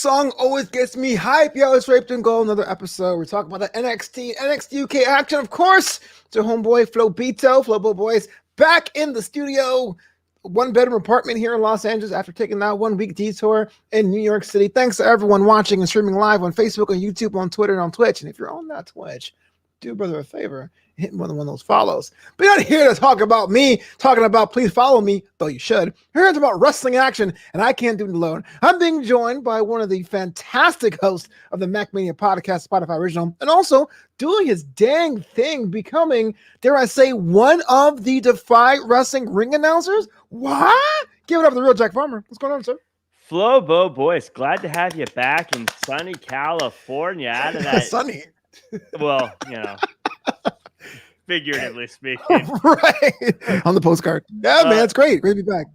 Song always gets me hype. Yo, it's Draped In Gold, another episode. We're talking about the NXT and NXTUK action. Of course, it's your homeboy Flobo Boys back in the studio. One-bedroom apartment here in Los Angeles after taking that 1 week detour in New York City. Thanks to everyone watching and streaming live on Facebook, on YouTube, on Twitter, and on Twitch. And if you're on that Twitch, do brother a favor, hit one of those follows. But you're not here to talk about me, talking about please follow me, though you should. You're here to talk about wrestling action, and I can't do it alone. I'm being joined by one of the fantastic hosts of the MacMania podcast, Spotify original, and also doing his dang thing, becoming, dare I say, one of the Defy Wrestling ring announcers. What? Give it up to the real Jack Farmer. What's going on, sir? Flobo, boys, glad to have you back in sunny California. Out of that sunny. Well, figuratively speaking. Right. On the postcard. Yeah, man, it's great. Great to be back.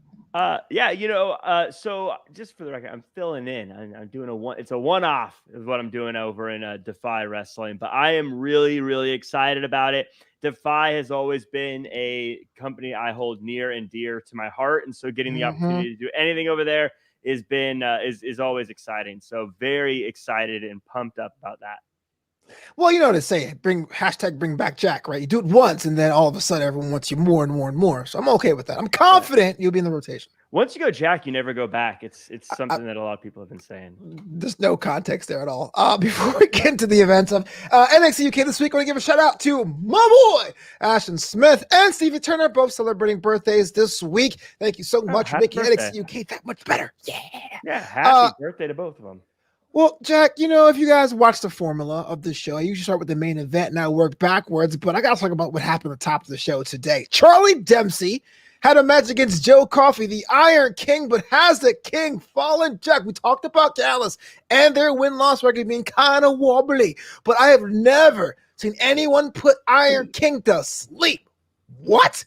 So just for the record, I'm filling in. I'm doing it's a one-off is what I'm doing over in Defy Wrestling, but I am really, really excited about it. Defy has always been a company I hold near and dear to my heart, and so getting the opportunity to do anything over there is always exciting. So very excited and pumped up about that. Well, you know what to say. Bring back Jack, right? You do it once, and then all of a sudden, everyone wants you more and more and more. So I'm okay with that. I'm confident you'll be in the rotation. Once you go Jack, you never go back. It's something that a lot of people have been saying. There's no context there at all. Before we get into the events of NXT UK this week, I want to give a shout out to my boy Ashton Smith and Stevie Turner, both celebrating birthdays this week. Thank you so much for making NXT UK that much better. Yeah, happy birthday to both of them. Well, Jack, if you guys watch the formula of the show, I usually start with the main event and I work backwards, but I got to talk about what happened at the top of the show today. Charlie Dempsey had a match against Joe Coffey, the Iron King, but has the King fallen? Jack, we talked about Dallas and their win-loss record being kind of wobbly, but I have never seen anyone put Iron King to sleep. What?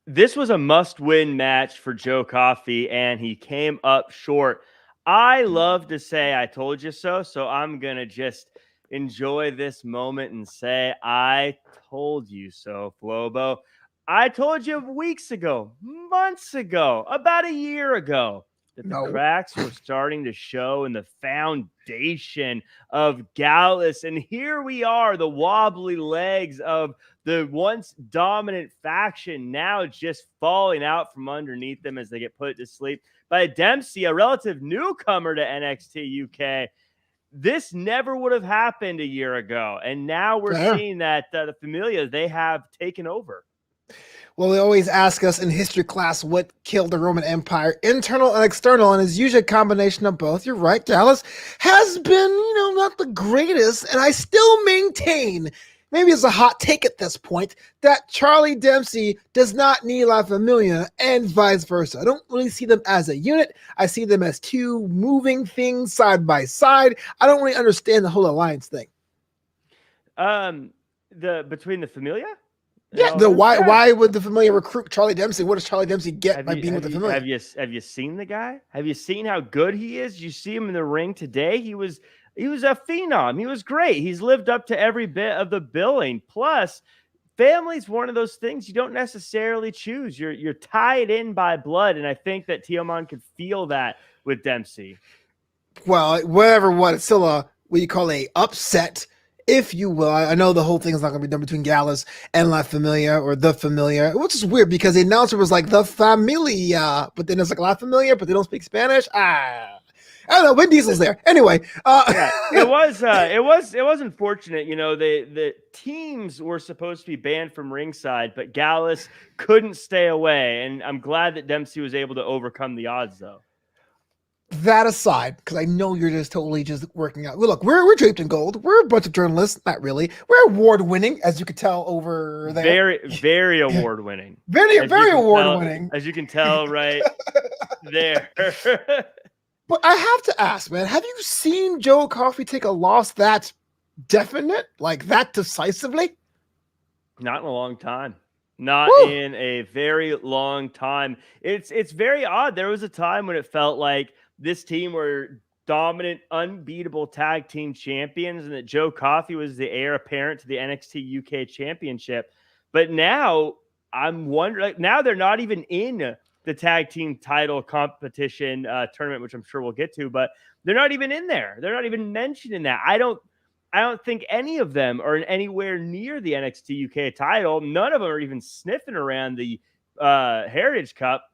This was a must-win match for Joe Coffey, and he came up short. I love to say I told you so, so I'm going to just enjoy this moment and say I told you so, Flobo. I told you weeks ago, months ago, about a year ago, that the cracks were starting to show in the foundation of Gallus. And here we are, the wobbly legs of the once dominant faction now just falling out from underneath them as they get put to sleep by Dempsey, a relative newcomer to NXT UK. This never would have happened a year ago. And now we're seeing that the Familia, they have taken over. Well, they always ask us in history class what killed the Roman Empire, internal and external, and it's usually a combination of both. You're right, Dallas has been, not the greatest, and I still maintain, maybe it's a hot take at this point, that Charlie Dempsey does not need La Familia and vice versa. I don't really see them as a unit. I see them as two moving things side by side. I don't really understand the whole alliance thing. Between the Familia? Yeah, why would the Familia recruit Charlie Dempsey? What does Charlie Dempsey get by being with the Familia? Have you seen the guy? Have you seen how good he is? You see him in the ring today. He was a phenom. He was great. He's lived up to every bit of the billing. Plus, family's one of those things you don't necessarily choose. You're tied in by blood, and I think that Tiamat could feel that with Dempsey. Well, it's still what you call a upset, if you will. I know the whole thing is not going to be done between Gallus and La Familia or the Familia, which is weird because the announcer was like the Familia, but then it's like La Familia, but they don't speak Spanish. I don't know. Vin Diesel's there anyway. It was unfortunate. The teams were supposed to be banned from ringside, but Gallus couldn't stay away, and I'm glad that Dempsey was able to overcome the odds, though. That aside, because I know you're just totally just working out. Look, we're draped in gold. We're a bunch of journalists. Not really. We're award-winning, as you can tell over there. Very, very award-winning. Very award-winning. As you can tell right there. But I have to ask, man, have you seen Joe Coffey take a loss that definite, like that decisively? Not in a long time. Not Woo! in a very long time. It's very odd. There was a time when it felt like this team were dominant, unbeatable tag team champions, and that Joe Coffey was the heir apparent to the NXT UK championship. But now I'm wondering, like, now they're not even in the tag team title competition tournament, which I'm sure we'll get to, but they're not even in there. They're not even mentioned in that. I don't think any of them are anywhere near the NXT UK title. None of them are even sniffing around the Heritage Cup.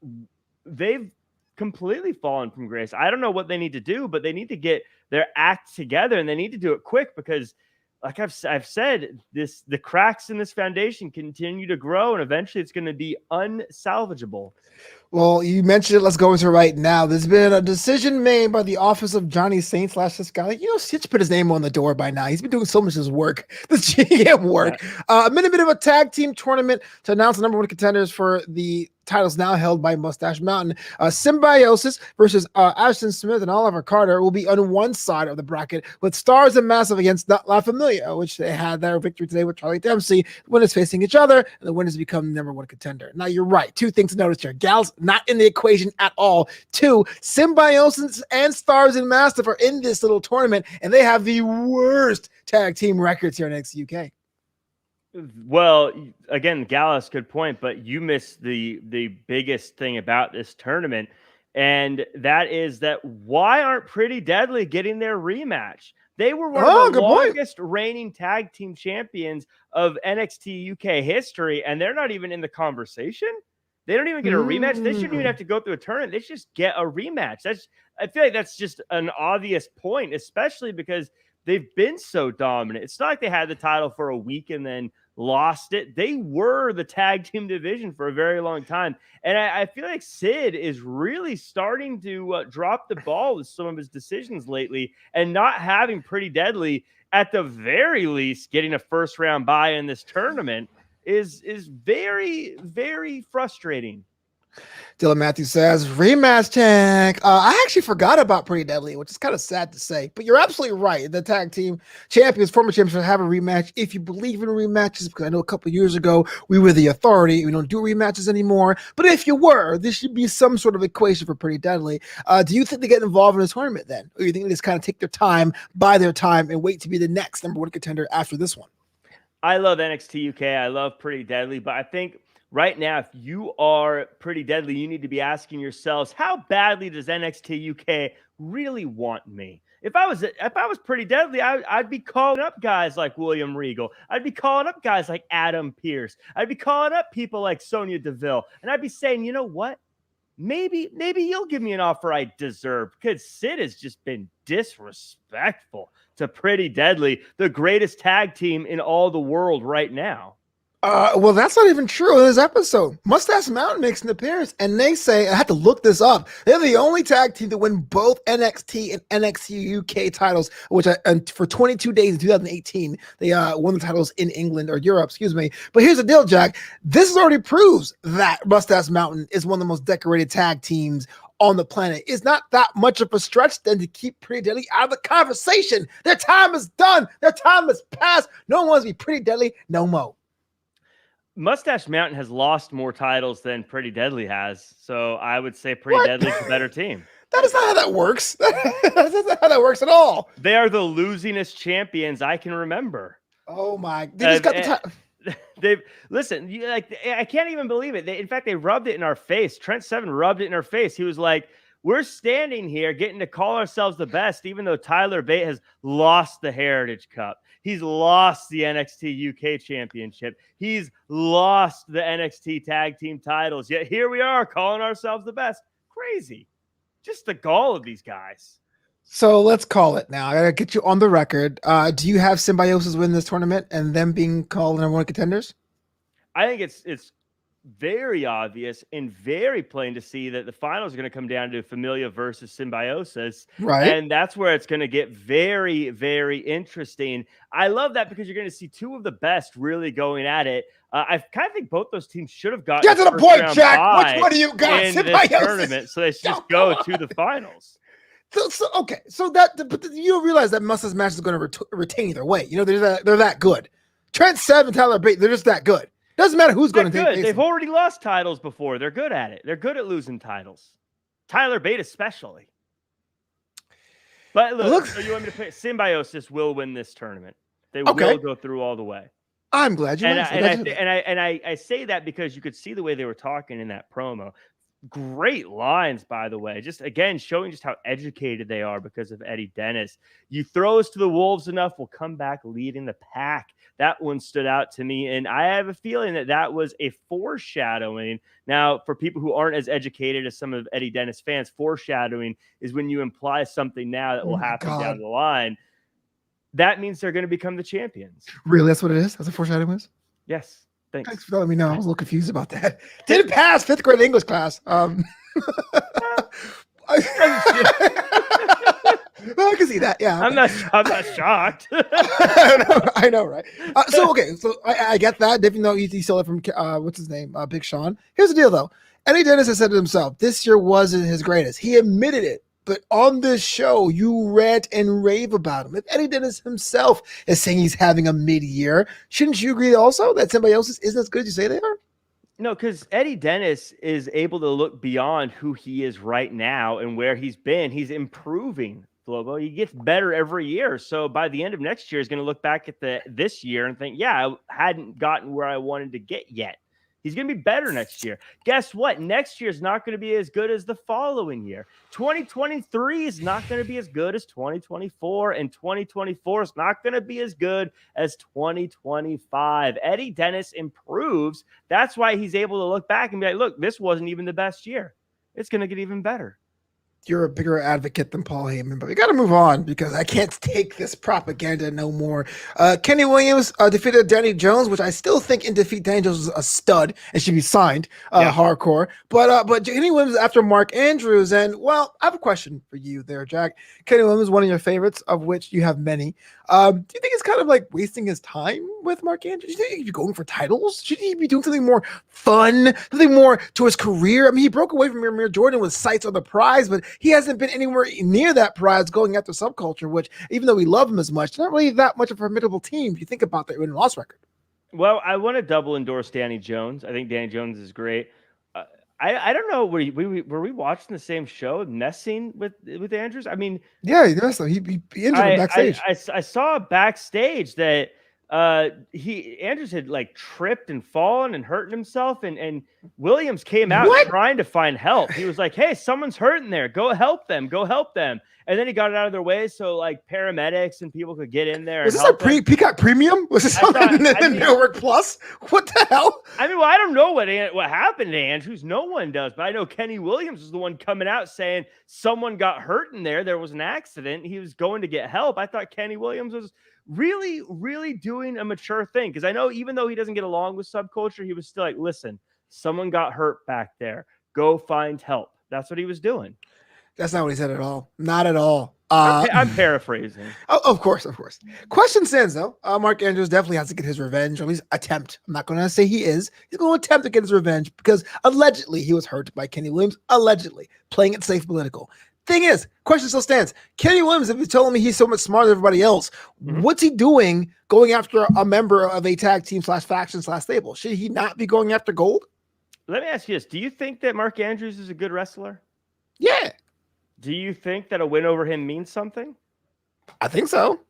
They've completely fallen from grace. I don't know what they need to do, but they need to get their act together, and they need to do it quick because, like I've said, the cracks in this foundation continue to grow, and eventually it's going to be unsalvageable. Well, you mentioned it. Let's go into it right now. There's been a decision made by the office of Johnny Saint / this guy. Like, Stitch put his name on the door by now. He's been doing so much of his work, the GM work. A bit of a tag team tournament to announce the number one contenders for the titles now held by Mustache Mountain. Symbiosis versus Ashton Smith and Oliver Carter will be on one side of the bracket, with Stars and Massive against La Familia, which they had their victory today with Charlie Dempsey. The winners facing each other, and the winners become the number one contender. Now, you're right. Two things to notice here. Gals not in the equation at all. Two, Symbiosis and Stars and Massive are in this little tournament, and they have the worst tag team records here in NXT UK. Well, again, Gallus, good point, but you missed the biggest thing about this tournament, and that is that why aren't Pretty Deadly getting their rematch? They were one of the longest reigning tag team champions of NXT UK history, and they're not even in the conversation. They don't even get a rematch. They shouldn't even have to go through a tournament. They should just get a rematch. I feel like that's just an obvious point, especially because they've been so dominant. It's not like they had the title for a week and then lost it. They were the tag team division for a very long time. And I feel like Sid is really starting to drop the ball with some of his decisions lately, and not having Pretty Deadly, at the very least, getting a first round bye in this tournament is very, very frustrating. Dylan Matthews says, rematch tag. I actually forgot about Pretty Deadly, which is kind of sad to say, but you're absolutely right. The tag team champions, former champions, should have a rematch if you believe in rematches, because I know a couple of years ago we were the authority. We don't do rematches anymore, but if you were, this should be some sort of equation for Pretty Deadly. Do you think they get involved in a tournament then? Or do you think they just kind of take their time, buy their time, and wait to be the next number one contender after this one? I love NXT UK. I love Pretty Deadly, but I think right now, if you are Pretty Deadly, you need to be asking yourselves, how badly does NXT UK really want me? If I was Pretty Deadly, I'd be calling up guys like William Regal. I'd be calling up guys like Adam Pearce. I'd be calling up people like Sonya Deville, and I'd be saying, you know what? Maybe you'll give me an offer I deserve, because Sid has just been disrespectful to Pretty Deadly, the greatest tag team in all the world right now. Well, that's not even true in this episode. Mustache Mountain makes an appearance, and they say, I had to look this up, they're the only tag team to win both NXT and NXT UK titles, which for 22 days in 2018, they won the titles in England, or Europe, excuse me. But here's the deal, Jack. This already proves that Mustache Mountain is one of the most decorated tag teams on the planet. It's not that much of a stretch then to keep Pretty Deadly out of the conversation. Their time is done. Their time has passed. No one wants to be Pretty Deadly no more. Mustache Mountain has lost more titles than Pretty Deadly has, so I would say Pretty Deadly's a better team. That is not how that works. That's not how that works at all. They are the losingest champions I can remember. Oh my! They just got the title. They've listen. I can't even believe it. In fact, they rubbed it in our face. Trent Seven rubbed it in our face. He was like, "We're standing here getting to call ourselves the best, even though Tyler Bate has lost the Heritage Cup. He's lost the NXT UK Championship. He's lost the NXT Tag Team titles. Yet here we are calling ourselves the best. Crazy. Just the gall of these guys." So let's call it now. I gotta get you on the record. Do you have Symbiosis win this tournament and them being called number one contenders? I think it's very obvious and very plain to see that the finals are going to come down to Familia versus Symbiosis. Right. And that's where it's going to get very, very interesting. I love that because you're going to see two of the best really going at it. I kind of think both those teams should have gotten get to the point, Jack. Which one do you got? In this tournament, so they should just go to the finals. So that, but you realize that Mustache match is going to retain either way. They're that good. Trent Seven, Tyler Bate, they're just that good. Doesn't matter who's going to take. They've already lost titles before. They're good at it. They're good at losing titles. Tyler Bate especially. But look, so you want me to pick? Symbiosis will win this tournament. They will go through all the way. I'm glad you mentioned it. And I say that because you could see the way they were talking in that promo. Great lines, by the way. Just again showing just how educated they are because of Eddie Dennis. You throw us to the wolves enough, we'll come back leading the pack. That one stood out to me, and I have a feeling that was a foreshadowing. Now, for people who aren't as educated as some of Eddie Dennis fans, foreshadowing is when you imply something now that will happen down the line. That means they're going to become the champions. Really? That's what it is? That's a foreshadowing is? Yes. Thanks for letting me know. I was a little confused about that. Didn't pass 5th grade English class. Well, I can see that. Yeah, okay. I'm not shocked. I know, right? So I get that. Even though he stole it from what's his name, Big Sean. Here's the deal, though. Eddie Dennis has said it himself. This year wasn't his greatest. He admitted it. But on this show, you rant and rave about him. If Eddie Dennis himself is saying he's having a mid-year, shouldn't you agree also that Symbiosis isn't as good as you say they are? No, because Eddie Dennis is able to look beyond who he is right now and where he's been. He's improving, Flobo. He gets better every year. So by the end of next year, he's going to look back at this year and think, yeah, I hadn't gotten where I wanted to get yet. He's going to be better next year. Guess what? Next year is not going to be as good as the following year. 2023 is not going to be as good as 2024, and 2024 is not going to be as good as 2025. Eddie Dennis improves. That's why he's able to look back and be like, look, this wasn't even the best year. It's going to get even better. You're a bigger advocate than Paul Heyman, but we got to move on because I can't take this propaganda no more. Kenny Williams defeated Danny Jones, which I still think in defeat Danny Jones is a stud and should be signed hardcore. But Kenny Williams after Mark Andrews, and well, I have a question for you there, Jack. Kenny Williams is one of your favorites, of which you have many. Do you think it's kind of like wasting his time with Mark Andrews? Do you think he'd be going for titles? Should he be doing something more fun, something more to his career? I mean, he broke away from Amir Jordan with sights on the prize, but he hasn't been anywhere near that prize going after Subculture, which, even though we love him as much, not really that much of a formidable team if you think about that win and loss record. Well, I want to double endorse Danny Jones. I think Danny Jones is great. I don't know. Were we watching the same show, messing with Andrews? I mean, yeah, he injured him backstage. I saw backstage that Andrews had like tripped and fallen and hurting himself, and Williams came out trying to find help. He was like, "Hey, someone's hurting there. Go help them. Go help them." And then he got it out of their way so like paramedics and people could get in there. Was this a Peacock Premium? Was this something Network Plus? What the hell? I mean, well, I don't know what happened to Andrews. No one does, but I know Kenny Williams was the one coming out saying someone got hurt in there. There was an accident. He was going to get help. I thought Kenny Williams was really, really doing a mature thing, because I know even though he doesn't get along with Subculture, he was still like, listen, someone got hurt back there. Go find help. That's what he was doing. That's not what he said at all. Not at all. I'm paraphrasing. Oh, of course. Question stands, though. Mark Andrews definitely has to get his revenge, or at least attempt. I'm not going to say he is. He's going to attempt to get his revenge because allegedly he was hurt by Kenny Williams. Allegedly. Playing it safe political. Thing is, question still stands. Kenny Williams, if you're telling me he's so much smarter than everybody else, what's he doing going after a member of a tag team / faction / stable? Should he not be going after gold? Let me ask you this. Do you think that Mark Andrews is a good wrestler? Yeah. Do you think that a win over him means something? I think so.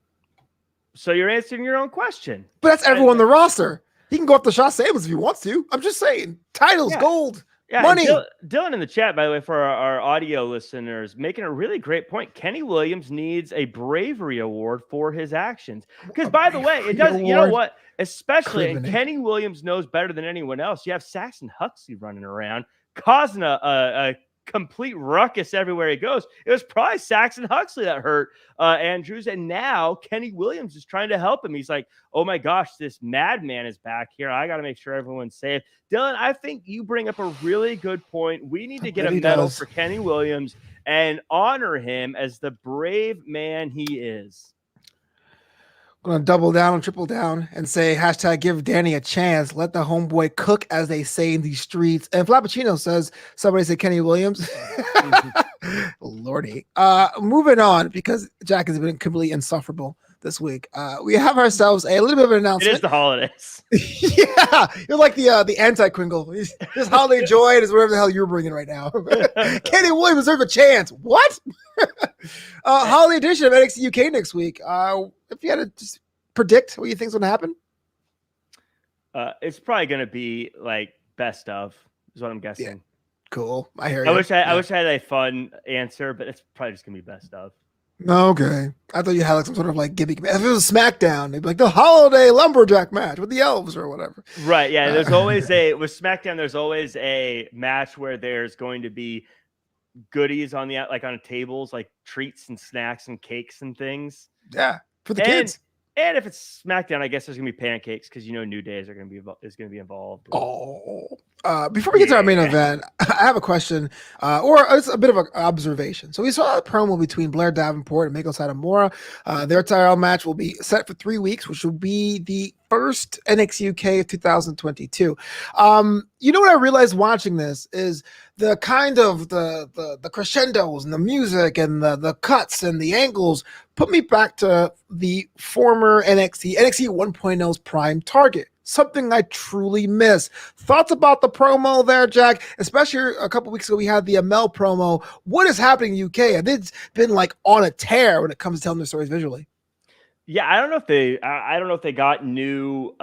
So you're answering your own question. But that's everyone on the roster. He can go up to Shawn Samuels if he wants to. I'm just saying. Titles, gold, money. Dylan in the chat, by the way, for our audio listeners, making a really great point. Kenny Williams needs a bravery award for his actions. Because, by the way, it does. You know what? Especially, and Kenny Williams knows better than anyone else. You have Saxon Huxley running around, causing a complete ruckus everywhere he goes. It was probably Saxon Huxley that hurt Andrews, and now Kenny Williams is trying to help him. He's like, oh my gosh, this madman is back here. I got to make sure everyone's safe. Dylan, I think you bring up a really good point. We need to get a medal for Kenny Williams and honor him as the brave man he is. I'm going to double down and triple down and say hashtag give Danny a chance. Let the homeboy cook, as they say in these streets. And Flappuccino says, somebody say Kenny Williams. Lordy. Moving on, because Jack has been completely insufferable this week. We have ourselves a little bit of an It announcement. is the holidays. Yeah, you're like the anti-Kringle. This holiday joy is whatever the hell you're bringing right now. Kenny Williams deserves a chance. What? Holiday edition of NXT UK next week. If you had to just predict what you think's going to happen, it's probably going to be like best of, is what I'm guessing. Yeah. Cool. I hear you. I wish I had a fun answer, but it's probably just going to be best of. Okay. I thought you had like some sort of like gimmick. If it was SmackDown, it'd be like the holiday lumberjack match with the elves or whatever. Right. Yeah. There's always with SmackDown, there's always a match where there's going to be goodies on the like on tables, like treats and snacks and cakes and things. Yeah. For the kids. And if it's SmackDown, I guess there's gonna be pancakes because New Day is gonna be involved. Before we get to our main event, I have a question, or it's a bit of an observation. So we saw a promo between Blair Davenport and Mako Satomura. Their title match will be set for 3 weeks, which will be the first NXT UK of 2022. What I realized watching this is the kind of the crescendos and the music and the cuts and the angles put me back to the former NXT 1.0's prime Target. Something I truly miss. Thoughts about the promo there, Jack? Especially a couple weeks ago, we had the Amel promo. What is happening in UK? It's been like on a tear when it comes to telling their stories visually. Yeah, I don't know if they got new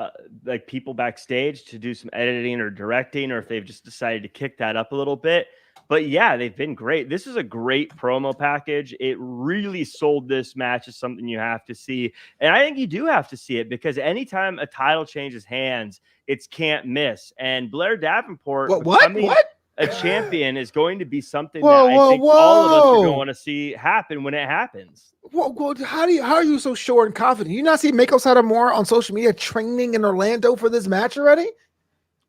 like people backstage to do some editing or directing, or if they've just decided to kick that up a little bit. But yeah, they've been great. This is a great promo package. It really sold this match as something you have to see. And I think you do have to see it because anytime a title changes hands, it's can't miss. And Blair Davenport becoming a champion is going to be something that I think all of us are going to want to see happen when it happens. Well, how are you so sure and confident? You not see Mako Satomura on social media training in Orlando for this match already?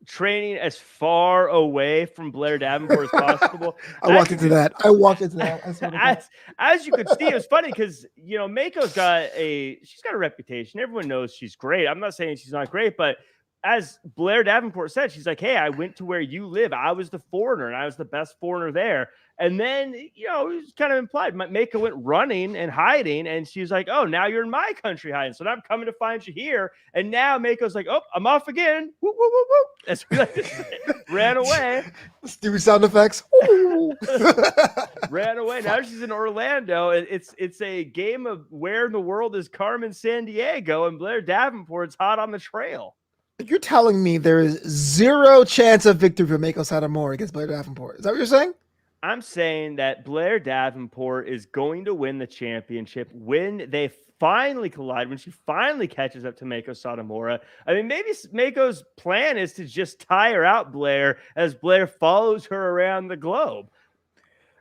Training as far away from Blair Davenport as possible. I walked into that. As you could see, it was funny because Mako's got a reputation. Everyone knows she's great. I'm not saying she's not great, but as Blair Davenport said, she's like, hey, I went to where you live. I was the foreigner, and I was the best foreigner there. And then, it was kind of implied. Mako went running and hiding, and she was like, oh, now you're in my country hiding. So now I'm coming to find you here. And now Mako's like, oh, I'm off again. Woo, woo, woo, woo. As we like to say, ran away. Stupid sound effects. Ran away. Now she's in Orlando. It's a game of where in the world is Carmen Sandiego, and Blair Davenport's hot on the trail. You're telling me there is zero chance of victory for Mako Satomura against Blair Davenport. Is that what you're saying? I'm saying that Blair Davenport is going to win the championship when they finally collide, when she finally catches up to Mako Satomura. I mean, maybe Mako's plan is to just tire out Blair as Blair follows her around the globe.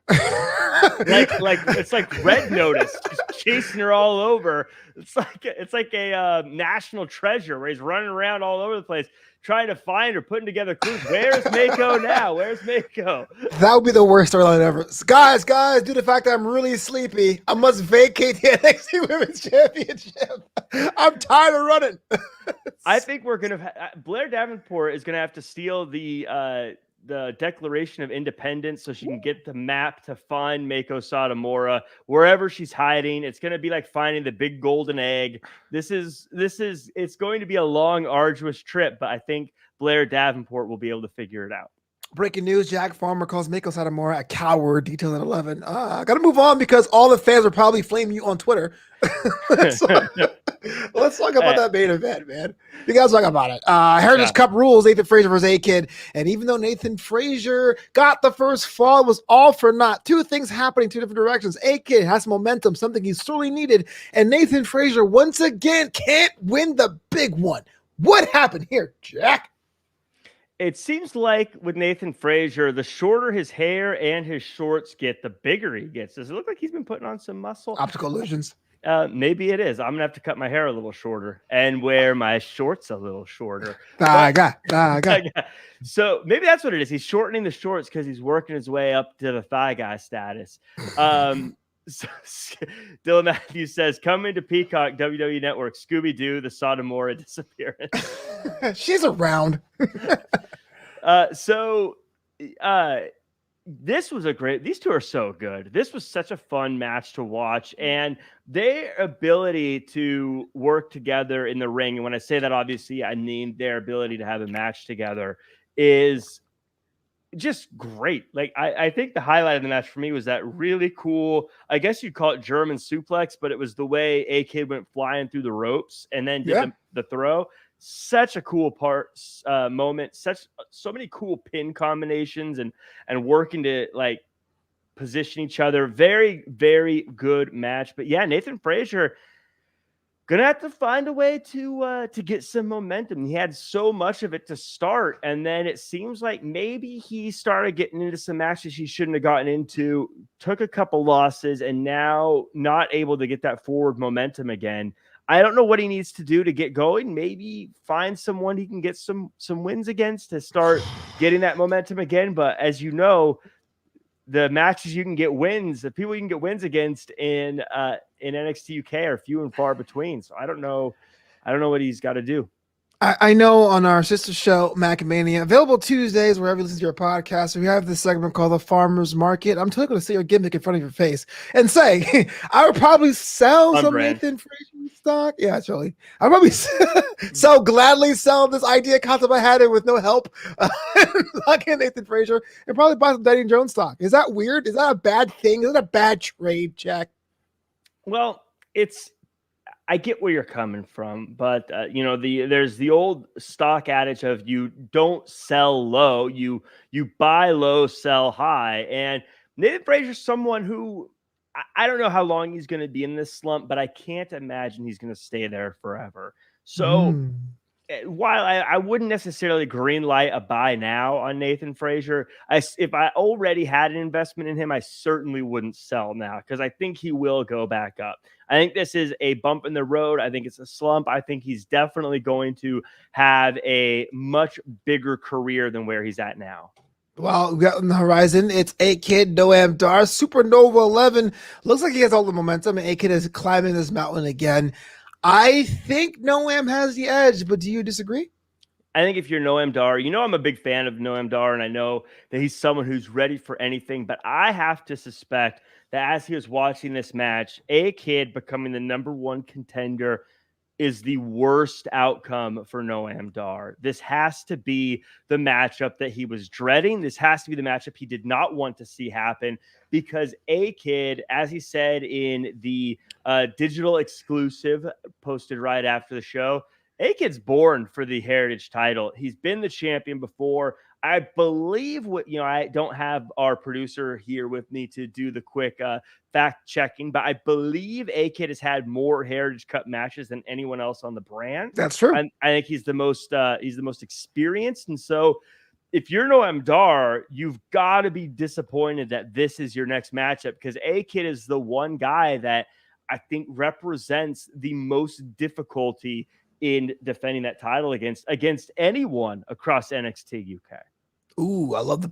like it's like Red Notice, just chasing her all over. It's like a national treasure where he's running around all over the place trying to find her, putting together clues. Where's Mako now? Where's Mako? That would be the worst storyline ever. Guys, due to the fact that I'm really sleepy, I must vacate the NXT Women's Championship. I'm tired of running. I think we're Blair Davenport is gonna have to steal the Declaration of Independence so she can get the map to find Mako Satomura wherever she's hiding. It's going to be like finding the big golden egg. It's going to be a long, arduous trip, but I think Blair Davenport will be able to figure it out. Breaking news, Jack Farmer calls Mako Satomura a coward, detail at 11. I got to move on because all the fans are probably flaming you on Twitter. Let's talk about that main event, man. You guys talk about it. Heritage Cup rules, Nathan Frazier versus A-Kid. And even though Nathan Frazier got the first fall, it was all for naught. Two things happening, two different directions. A-Kid has momentum, something he sorely needed. And Nathan Frazier, once again, can't win the big one. What happened here, Jack? It seems like with Nathan Frazier, the shorter his hair and his shorts get, the bigger he gets. Does it look like he's been putting on some muscle? Optical illusions. Maybe it is. I'm going to have to cut my hair a little shorter and wear my shorts a little shorter. So maybe that's what it is. He's shortening the shorts because he's working his way up to the thigh guy status. So Dylan Matthews says, coming to Peacock, WWE Network, Scooby-Doo, the Satomura disappearance. She's around. This was these two are so good. This was such a fun match to watch, and their ability to work together in the ring. And when I say that, obviously, I mean their ability to have a match together is just great. Like, I think the highlight of the match for me was that really cool, I guess you'd call it German suplex, but it was the way A-Kid went flying through the ropes and then did the throw. Such a cool moment. So many cool pin combinations and working to like position each other. Very, very good match. But yeah, Nathan Frazier gonna have to find a way to get some momentum. He had so much of it to start, and then it seems like maybe he started getting into some matches he shouldn't have gotten into, took a couple losses, and now not able to get that forward momentum again. I don't know what he needs to do to get going. Maybe find someone he can get some wins against to start getting that momentum again. But as you know, the matches you can get wins, the people you can get wins against in NXT UK are few and far between. So I don't know what he's got to do. I know on our sister show, Macmania, available Tuesdays, wherever you listen to your podcast, we have this segment called The Farmer's Market. I'm totally going to see your gimmick in front of your face and say, I would probably sell some Nathan Frazier stock. Yeah, actually. I would probably gladly sell this idea concept I had it with no help. Fucking Nathan Frazier and probably buy some Danny Jones stock. Is that weird? Is that a bad thing? Is it a bad trade, Jack? Well, I get where you're coming from, but there's the old stock adage of you don't sell low, you buy low, sell high. And Nathan Frazier's someone who I don't know how long he's going to be in this slump, but I can't imagine he's going to stay there forever. So while I wouldn't necessarily green light a buy now on Nathan Frazier, if I already had an investment in him, I certainly wouldn't sell now because I think he will go back up. I think this is a bump in the road. I think it's a slump. I think he's definitely going to have a much bigger career than where he's at now. Well, we got on the horizon, it's A-Kid, Noam Dar, Supernova 11. Looks like he has all the momentum, and A-Kid is climbing this mountain again. I think Noam has the edge, but do you disagree? I think if you're Noam Dar, I'm a big fan of Noam Dar, and I know that he's someone who's ready for anything, but I have to suspect that as he was watching this match, A-Kid becoming the number one contender is the worst outcome for Noam Dar. This has to be the matchup that he was dreading. This has to be the matchup he did not want to see happen because A-Kid, as he said in the digital exclusive posted right after the show, A-Kid's born for the Heritage title. He's been the champion before. I believe I don't have our producer here with me to do the quick fact checking, but I believe A-Kid has had more Heritage Cup matches than anyone else on the brand. That's true. I think he's the most experienced. And so if you're Noam Dar, you've got to be disappointed that this is your next matchup because A-Kid is the one guy that I think represents the most difficulty in defending that title against anyone across NXT UK. Ooh, I love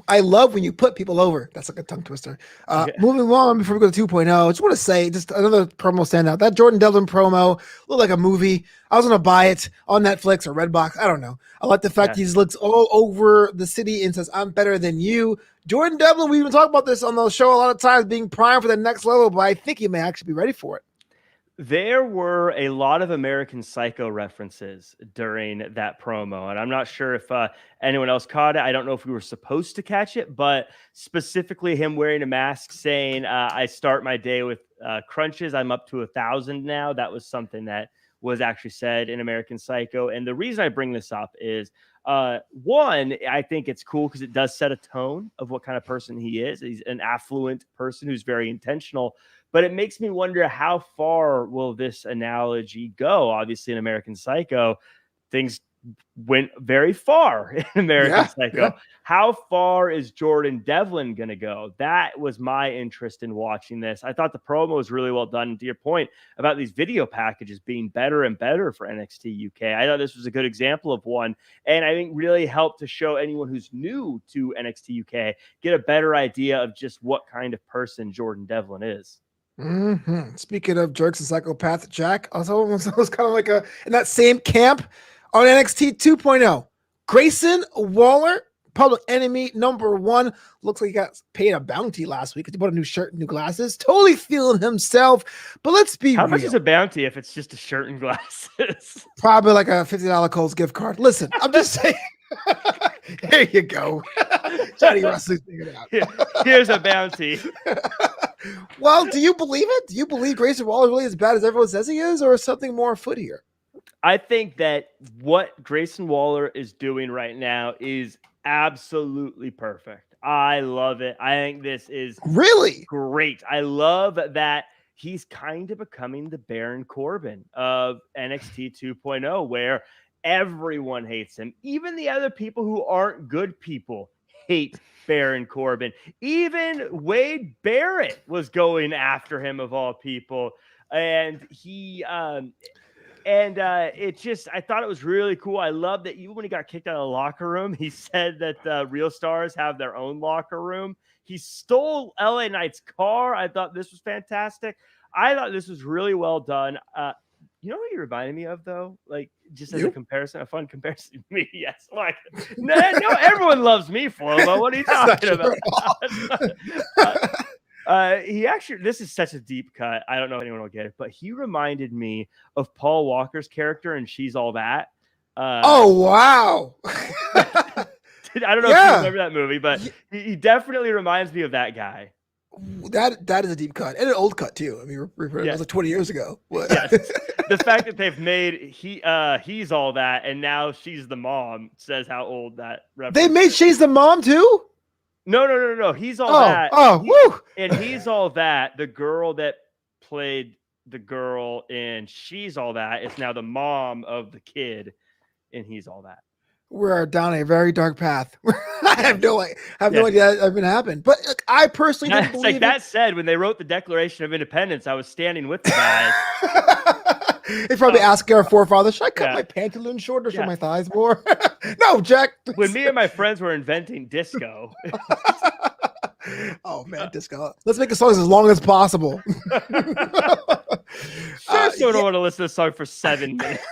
I love when you put people over. That's like a tongue twister. Moving on before we go to 2.0, I just want to say just another promo standout. That Jordan Devlin promo looked like a movie. I was gonna buy it on Netflix or Redbox. I don't know. I like the fact he looks all over the city and says, "I'm better than you." Jordan Devlin, we even talked about this on the show a lot of times, being primed for the next level, but I think he may actually be ready for it. There were a lot of American Psycho references during that promo, and I'm not sure if anyone else caught it. I don't know if we were supposed to catch it, but specifically him wearing a mask saying, I start my day with crunches. I'm up to 1,000 now. That was something that was actually said in American Psycho. And the reason I bring this up is, one, I think it's cool because it does set a tone of what kind of person he is. He's an affluent person who's very intentional. But it makes me wonder how far will this analogy go? Obviously, in American Psycho, things went very far in American Psycho. Yeah. How far is Jordan Devlin going to go? That was my interest in watching this. I thought the promo was really well done. And to your point about these video packages being better and better for NXT UK, I thought this was a good example of one. And I think really helped to show anyone who's new to NXT UK get a better idea of just what kind of person Jordan Devlin is. Mm-hmm. Speaking of jerks and psychopath, Jack, also was kind of like in that same camp on NXT 2.0. Grayson Waller Public Enemy #1. Looks like he got paid a bounty last week because he bought a new shirt and new glasses. Totally feeling himself. But let's be How real. much is a bounty if it's just a shirt and glasses? Probably like a $50 Kohl's gift card. Listen, I'm just saying. There you go. Johnny Wrestling's figured it out. Here's a bounty. Well, do you believe it? Do you believe Grayson Waller is really as bad as everyone says he is, or is something more afoot here? I think that what Grayson Waller is doing right now is absolutely perfect. I love it. I think this is really great. I love that he's kind of becoming the Baron Corbin of NXT 2.0, where everyone hates him. Even the other people who aren't good people hate Baron Corbin. Even Wade Barrett was going after him, of all people. And it just, I thought it was really cool. I love that even when he got kicked out of the locker room, he said that real stars have their own locker room. He stole LA Knight's car. I thought this was fantastic. I thought this was really well done. You know what he reminded me of, though? Like, just as a comparison, a fun comparison to me. Yes. Like, no, everyone loves me, Flobo. What are you talking about? He actually, this is such a deep cut. I don't know if anyone will get it, but he reminded me of Paul Walker's character in She's All That. Oh, wow. I don't know if you remember that movie, but he definitely reminds me of that guy. That is a deep cut and an old cut too. I mean, it was like 20 years ago. Yes. The fact that they've made he's all that, and now she's the mom says how old that. They made She's the Mom too. No. He's all that. Woo! And he's all that. The girl that played the girl in She's All That is now the mom of the kid, and he's all that. We're down a very dark path. I have no idea that even happened. But I personally didn't believe like it. that said, when they wrote the Declaration of Independence, I was standing with the guy. They probably asked our forefathers, should I cut my pantaloons short or show my thighs more? No, Jack. When me and my friends were inventing disco. Oh, man, disco. Let's make the songs as long as possible. Sure, don't want to listen to a song for 7 minutes.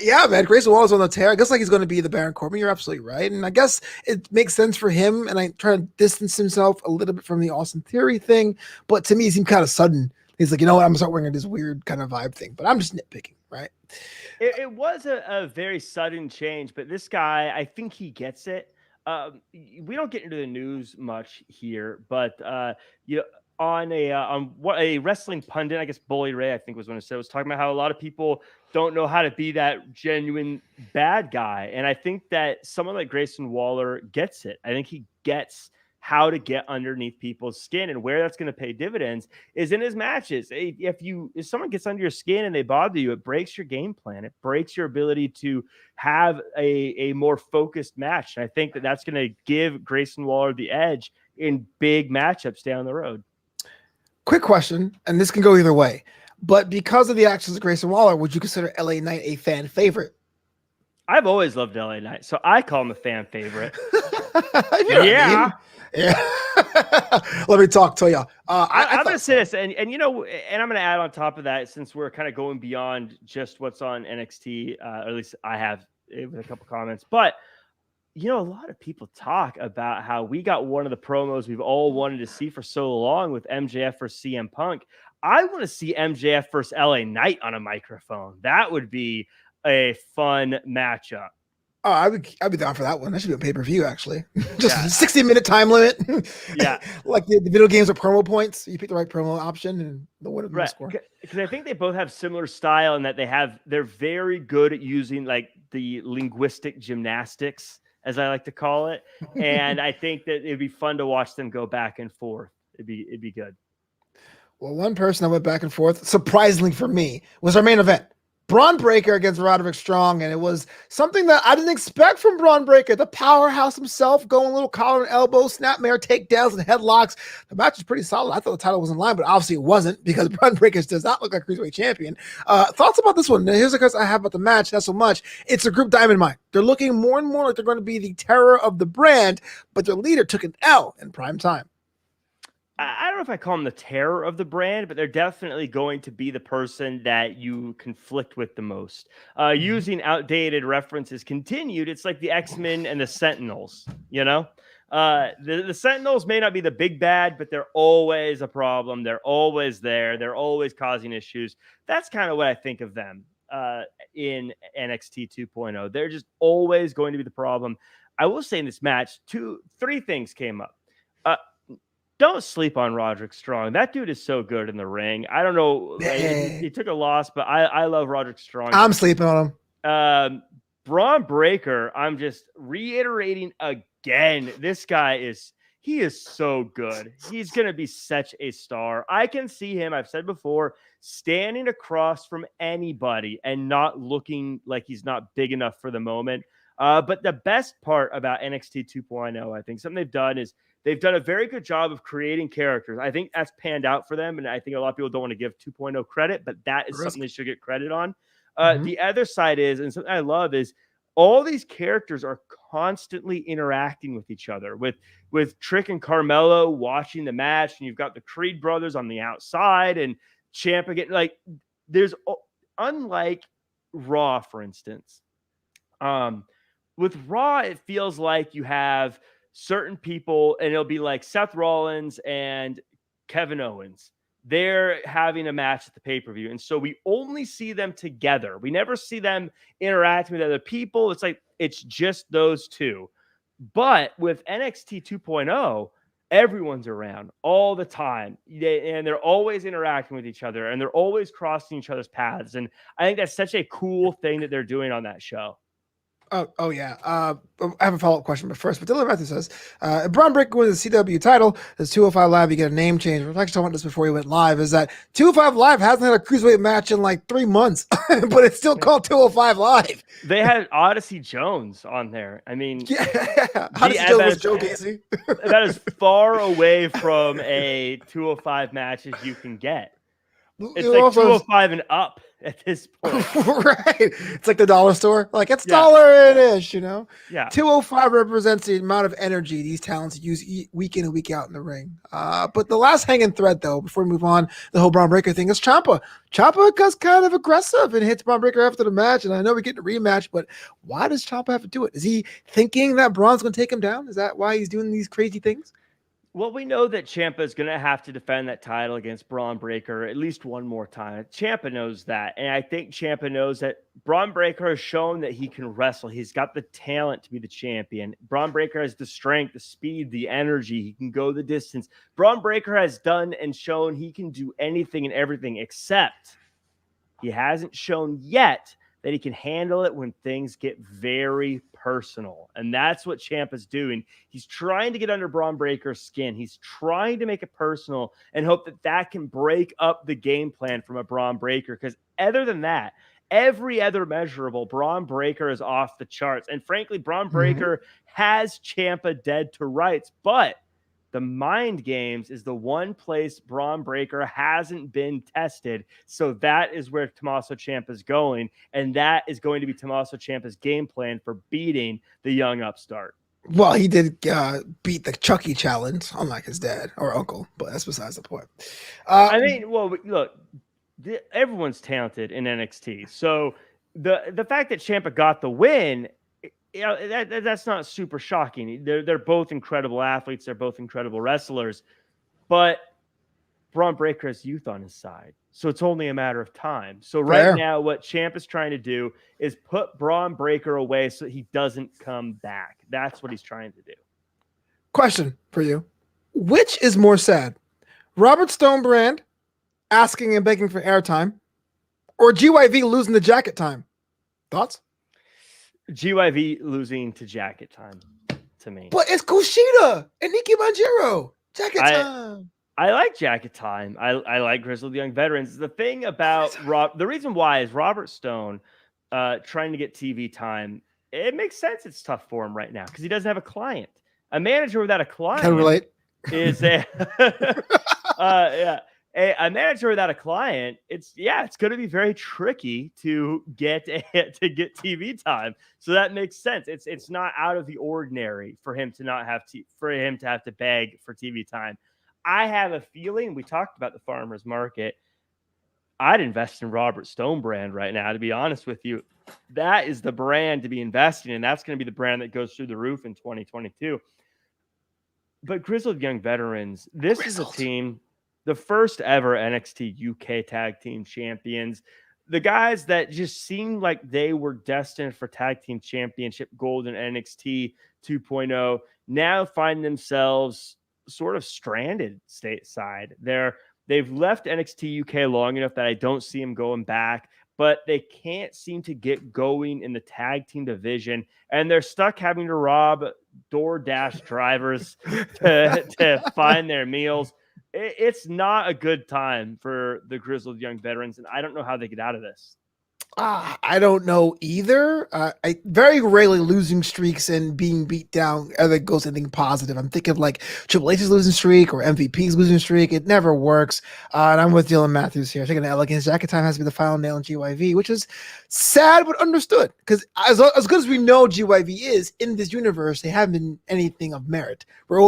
Yeah, man, Grayson Waller's on the tear. I guess like he's going to be the Baron Corbin. You're absolutely right, and I guess it makes sense for him. And I try to distance himself a little bit from the Austin Theory thing, but to me, it seemed kind of sudden. He's like, you know what, I'm gonna start wearing this weird kind of vibe thing, but I'm just nitpicking, right? It was a very sudden change, but this guy, I think he gets it. We don't get into the news much here, but on a wrestling pundit, I guess Bully Ray, I think was when it said, was talking about how a lot of people don't know how to be that genuine bad guy. And I think that someone like Grayson Waller gets it. I think he gets how to get underneath people's skin, and where that's going to pay dividends is in his matches. If someone gets under your skin and they bother you, it breaks your game plan. It breaks your ability to have a more focused match. And I think that that's going to give Grayson Waller the edge in big matchups down the road. Quick question, and this can go either way, but because of the actions of Grayson Waller, would you consider LA Knight a fan favorite? I've always loved LA Knight, so I call him a fan favorite. Yeah. Let me talk to you. I'm going to say this, and I'm going to add on top of that, since we're kind of going beyond just what's on NXT, or at least I have with a couple comments, but a lot of people talk about how we got one of the promos we've all wanted to see for so long with MJF versus CM Punk. I want to see MJF versus LA Knight on a microphone. That would be a fun matchup. Oh, I'd be down for that one. That should be a pay-per-view, actually. Just a 60-minute time limit. Yeah. Like the video games with promo points. You pick the right promo option and the winner will score. Because I think they both have similar style in that they're very good at using like the linguistic gymnastics, as I like to call it. And I think that it'd be fun to watch them go back and forth. It'd be good. Well, one person that went back and forth, surprisingly for me, was our main event. Bron Breakker against Roderick Strong, and it was something that I didn't expect from Bron Breakker, the powerhouse himself, going a little collar and elbow, snapmare, takedowns, and headlocks. The match was pretty solid. I thought the title was in line, but obviously it wasn't, because Bron Breakker does not look like a cruiserweight champion. Thoughts about this one? Now, here's the question I have about the match, not so much. It's a group diamond mine. They're looking more and more like they're going to be the terror of the brand, but their leader took an L in prime time. I don't know if I call them the terror of the brand, but they're definitely going to be the person that you conflict with the most. Using outdated references continued. It's like the X-Men and the Sentinels, you know? The Sentinels may not be the big bad, but they're always a problem. They're always there. They're always causing issues. That's kind of what I think of them in NXT 2.0. They're just always going to be the problem. I will say in this match, three things came up. Don't sleep on Roderick Strong. That dude is so good in the ring. I don't know. He took a loss, but I love Roderick Strong. I'm sleeping on him. Braun Breaker, I'm just reiterating again. This guy he is so good. He's going to be such a star. I can see him, I've said before, standing across from anybody and not looking like he's not big enough for the moment. But the best part about NXT 2.0, I think something they've done is they've done a very good job of creating characters. I think that's panned out for them, and I think a lot of people don't want to give 2.0 credit, but that is something they should get credit on. The other side is, and something I love is, all these characters are constantly interacting with each other. With Trick and Carmelo watching the match, and you've got the Creed brothers on the outside, and Ciampa getting there's unlike Raw, for instance. With Raw, it feels like you have certain people, and it'll be like Seth Rollins and Kevin Owens. They're having a match at the pay-per-view. And so we only see them together. We never see them interacting with other people. It's just those two. But with NXT 2.0, everyone's around all the time. And they're always interacting with each other, and they're always crossing each other's paths. And I think that's such a cool thing that they're doing on that show. Oh yeah. I have a follow-up question, but first, Dylan Matthew says, if Bron Breakker wins the CW title, as 205 Live, you get a name change. We were actually talking about this before he went live, is that 205 Live hasn't had a cruiserweight match in like 3 months, but it's still called 205 Live. They had Odyssey Jones on there. I mean, Odyssey Jones was Joe Gacy. That is far away from a 205 match as you can get. It's like 205 and up at this point. Right. It's like the dollar store. Like, it's dollar-ish, you know? Yeah. 205 represents the amount of energy these talents use week in and week out in the ring. But the last hanging thread, though, before we move on, the whole Bron Breakker thing, is Ciampa. Ciampa gets kind of aggressive and hits Bron Breakker after the match, and I know we get a rematch, but why does Ciampa have to do it? Is he thinking that Braun's going to take him down? Is that why he's doing these crazy things? Well, we know that Ciampa is going to have to defend that title against Bron Breakker at least one more time. Ciampa knows that. And I think Ciampa knows that Bron Breakker has shown that he can wrestle. He's got the talent to be the champion. Bron Breakker has the strength, the speed, the energy. He can go the distance. Bron Breakker has done and shown he can do anything and everything, except he hasn't shown yet that he can handle it when things get very personal. And that's what Ciampa's doing. He's trying to get under Bron Breakker's skin. He's trying to make it personal and hope that that can break up the game plan from a Bron Breakker. Because other than that, every other measurable, Bron Breakker is off the charts. And frankly, Bron Breakker has Ciampa dead to rights. But the mind games is the one place Bron Breakker hasn't been tested. So that is where Tommaso Ciampa is going. And that is going to be Tommaso Ciampa's game plan for beating the young upstart. Well, he did beat the Chucky challenge, unlike his dad or uncle, but that's besides the point. I mean, well, look, everyone's talented in NXT. So the fact that Ciampa got the win, you know, that's not super shocking. They're both incredible athletes. They're both incredible wrestlers. But Bron Breakker has youth on his side. So it's only a matter of time. So right now, what Ciampa is trying to do is put Bron Breakker away so he doesn't come back. That's what he's trying to do. Question for you. Which is more sad? Robert Stone Brand asking and begging for airtime, or GYV losing the jacket time? Thoughts? GYV losing to jacket time to me. But it's Kushida and Nikki Manjiro. Jacket time. I like jacket time. I like Grizzled Young Veterans. The thing about the reason why is Robert Stone trying to get TV time. It makes sense. It's tough for him right now because he doesn't have a client. A manager without a client can relate. Is a a manager without a client. It's going to be very tricky to get TV time. So that makes sense. It's not out of the ordinary for him to not have for him to have to beg for TV time. I have a feeling, we talked about the farmer's market, I'd invest in Robert Stone brand right now, to be honest with you. That is the brand to be investing in. That's going to be the brand that goes through the roof in 2022. But Grizzled Young Veterans, this is a team, the first ever NXT UK Tag Team Champions. The guys that just seemed like they were destined for Tag Team Championship gold in NXT 2.0 now find themselves sort of stranded stateside. They've left NXT UK long enough that I don't see them going back, but they can't seem to get going in the tag team division, and they're stuck having to rob DoorDash drivers to find their meals. It's not a good time for the Grizzled Young Veterans, and I don't know how they get out of this. I don't know either. I very rarely losing streaks and being beat down ever goes anything positive. I'm thinking of like Triple H's losing streak or MVP's losing streak. It never works. And I'm with Dylan Matthews here. Taking the elegance. Jacket time has to be the final nail in GYV, which is sad but understood. Because as good as we know GYV is in this universe, they haven't been anything of merit. We're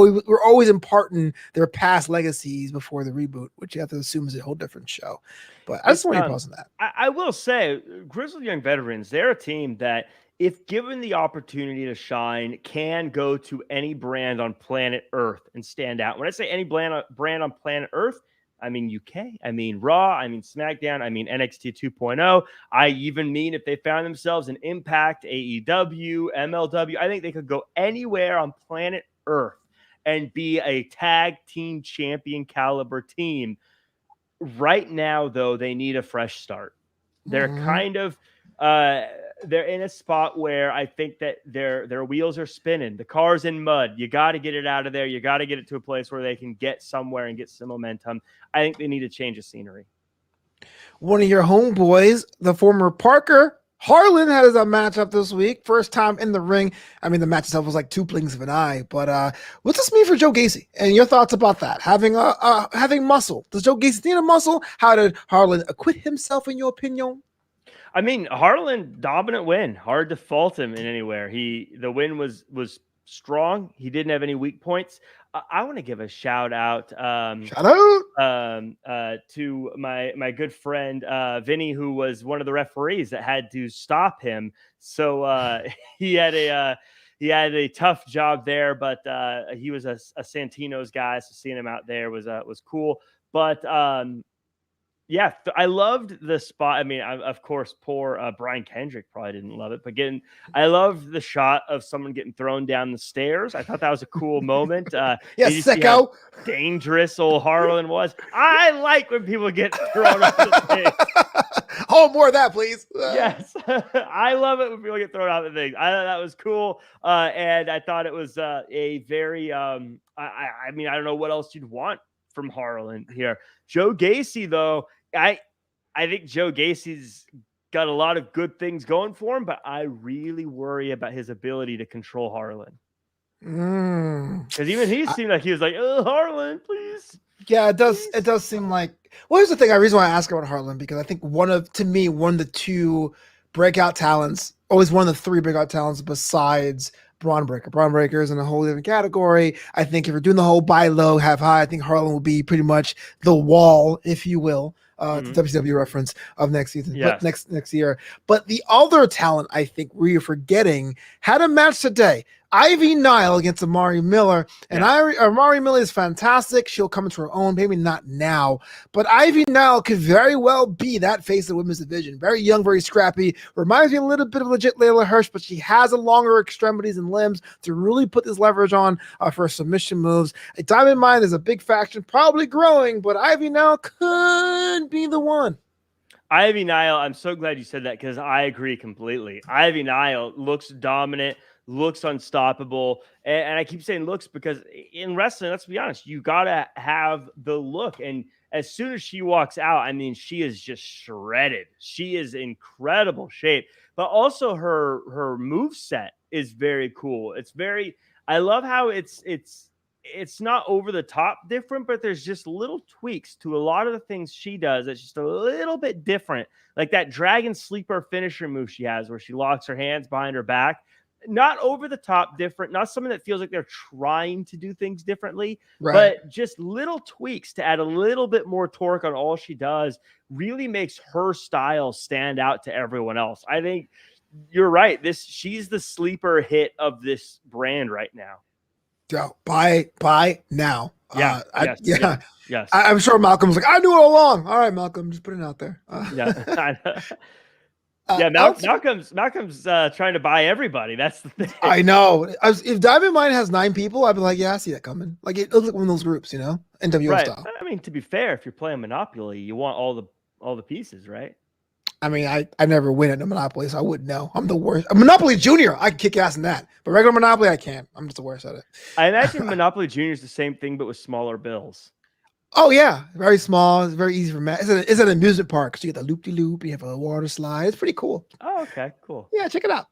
always imparting their past legacies before the reboot, which you have to assume is a whole different show. But I just want to pause on that. I will say, Grizzled Young Veterans, they're a team that, if given the opportunity to shine, can go to any brand on planet Earth and stand out. When I say any brand on planet Earth, I mean UK, I mean Raw, I mean SmackDown, I mean NXT 2.0. I even mean if they found themselves in Impact, AEW, MLW, I think they could go anywhere on planet Earth and be a tag team champion caliber team. Right now, though, they need a fresh start. They're kind of they're in a spot where I think that their wheels are spinning. The car's in mud. You got to get it out of there. You got to get it to a place where they can get somewhere and get some momentum. I think they need a change of scenery. One of your homeboys, the former Parker Harlan, has a matchup this week. First time in the ring. I mean, the match itself was like two blinks of an eye. But what's this mean for Joe Gacy? And your thoughts about that? Having muscle. Does Joe Gacy need a muscle? How did Harlan acquit himself, in your opinion? I mean, Harlan, dominant win. Hard to fault him in anywhere. The win was strong. He didn't have any weak points. I want to give a shout out. To my good friend Vinny, who was one of the referees that had to stop him. So he had a tough job there, but he was a Santino's guy, so seeing him out there was cool. But yeah, I loved the spot. I mean, of course, poor Brian Kendrick probably didn't love it, but I loved the shot of someone getting thrown down the stairs. I thought that was a cool moment. Yes, sicko. Dangerous old Harlan was. I like when people get thrown off the thing. Oh, more of that, please. Yes, I love it when people get thrown out of the thing. I thought that was cool, and I thought it was a very. I mean, I don't know what else you'd want from Harlan here. Joe Gacy, though. I think Joe Gacy's got a lot of good things going for him, but I really worry about his ability to control Harlan. Because even he seemed like he was like, "Oh, Harlan, please." Yeah, it does. It does seem like. Well, here's the thing. The reason why I ask about Harlan, because I think one of the two breakout talents, always one of the three breakout talents besides Bron Breakker. Bron Breakker is in a whole different category. I think if we're doing the whole buy low, have high, I think Harlan will be pretty much the wall, if you will. The WCW reference of next season, yes. but next year. But the other talent I think we're forgetting had a match today. Ivy Nile against Amari Miller. And Amari Miller is fantastic. She'll come into her own, maybe not now. But Ivy Nile could very well be that face of the women's division. Very young, very scrappy. Reminds me a little bit of legit Layla Hirsch, but she has a longer extremities and limbs to really put this leverage on for submission moves. A Diamond Mine is a big faction, probably growing, but Ivy Nile could be the one. Ivy Nile, I'm so glad you said that because I agree completely. Ivy Nile looks dominant, looks unstoppable. And I keep saying looks because in wrestling, let's be honest, you got to have the look. And as soon as she walks out, I mean, she is just shredded. She is incredible shape, but also her move set is very cool. I love how it's not over the top different, but there's just little tweaks to a lot of the things she does that's just a little bit different. Like that dragon sleeper finisher move she has where she locks her hands behind her back. not over the top different, not something that feels like they're trying to do things differently, Right. but just little tweaks to add a little bit more torque on all she does really makes her style stand out to everyone else. I think you're right. She's the sleeper hit of this brand right now. Yo, buy now. Yeah. Yes. I'm sure Malcolm's like, I knew it all along. All right, Malcolm, just put it out there. Malcolm's trying to buy everybody. That's the thing. I know. If Diamond Mine has 9 people, I'd be like, yeah, I see that coming. Like it looks like one of those groups, NWO right. style. I mean, to be fair, if you're playing Monopoly, you want all the pieces, right? I mean, I never win at a Monopoly, so I wouldn't know. I'm the worst. A Monopoly Junior, I can kick ass in that. But regular Monopoly, I can't. I'm just the worst at it. I imagine Monopoly Junior is the same thing, but with smaller bills. Oh, yeah. Very small. It's very easy for me. It's an amusement park. So you get the loop-de-loop. You have a water slide. It's pretty cool. Oh, okay. Cool. Yeah, check it out.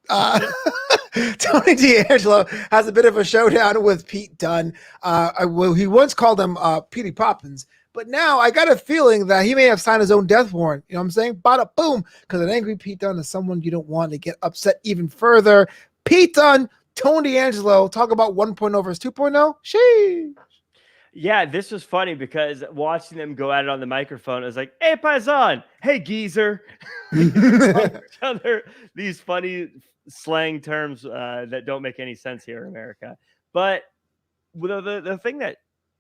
Tony D'Angelo has a bit of a showdown with Pete Dunne. He once called him Petey Poppins. But now I got a feeling that he may have signed his own death warrant. You know what I'm saying? Bada boom. Because an angry Pete Dunne is someone you don't want to get upset even further. Pete Dunne, Tony D'Angelo, talk about 1.0 versus 2.0. Sheesh. Yeah, this was funny because watching them go at it on the microphone, I was like, hey, Paisan, hey, geezer. Each other, these funny slang terms that don't make any sense here in America. But the thing that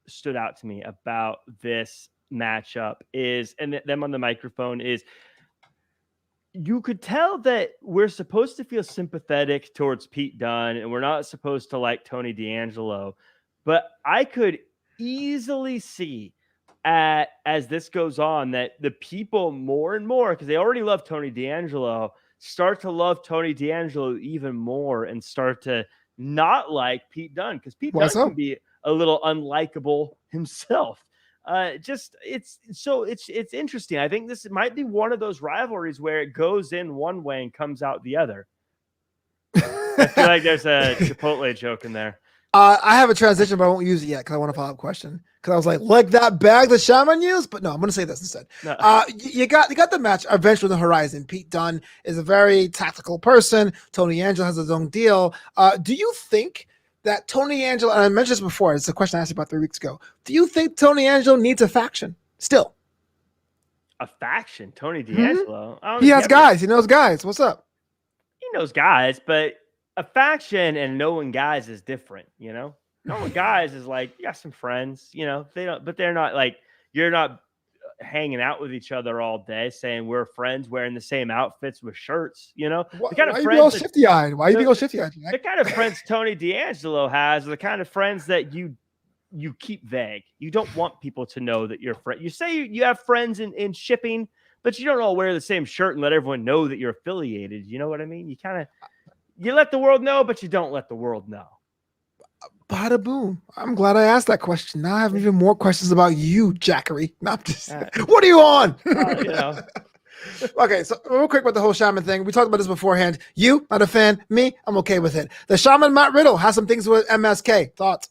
stood out to me about this matchup is, and them on the microphone, is you could tell that we're supposed to feel sympathetic towards Pete Dunne and we're not supposed to like Tony D'Angelo, but I could easily see as this goes on that the people more and more, because they already love Tony D'Angelo, start to love Tony D'Angelo even more and start to not like Pete Dunne, because Pete Dunne can be a little unlikable himself. It's interesting. I think this might be one of those rivalries where it goes in one way and comes out the other. I feel like there's a Chipotle joke in there. I have a transition, but I won't use it yet because I want a follow-up question. Because I was like that bag the Shaman used, but no, I'm going to say this instead. No. You got the match eventually on the horizon. Pete Dunne is a very tactical person. Tony D'Angelo has his own deal. Do you think that Tony D'Angelo, and I mentioned this before, it's a question I asked you about 3 weeks ago. Do you think Tony D'Angelo needs a faction still? A faction? Tony D'Angelo? Mm-hmm. He has guys. He knows guys. What's up? He knows guys, but a faction and knowing guys is different, Knowing guys is like, you got some friends, they're not like, you're not hanging out with each other all day saying we're friends wearing the same outfits with shirts, the kind of friends shifty-eyed? Why you being all shifty-eyed? The kind of friends Tony D'Angelo has are the kind of friends that you keep vague. You don't want people to know that you're friend. You say you have friends in shipping, but you don't all wear the same shirt and let everyone know that you're affiliated. You know what I mean? You let the world know, but you don't let the world know. Bada boom. I'm glad I asked that question. Now I have even more questions about you, Jackery. What are you on? Okay, so real quick about the whole Shaman thing. We talked about this beforehand. You, not a fan. Me, I'm okay with it. The Shaman Matt Riddle has some things with MSK. Thoughts?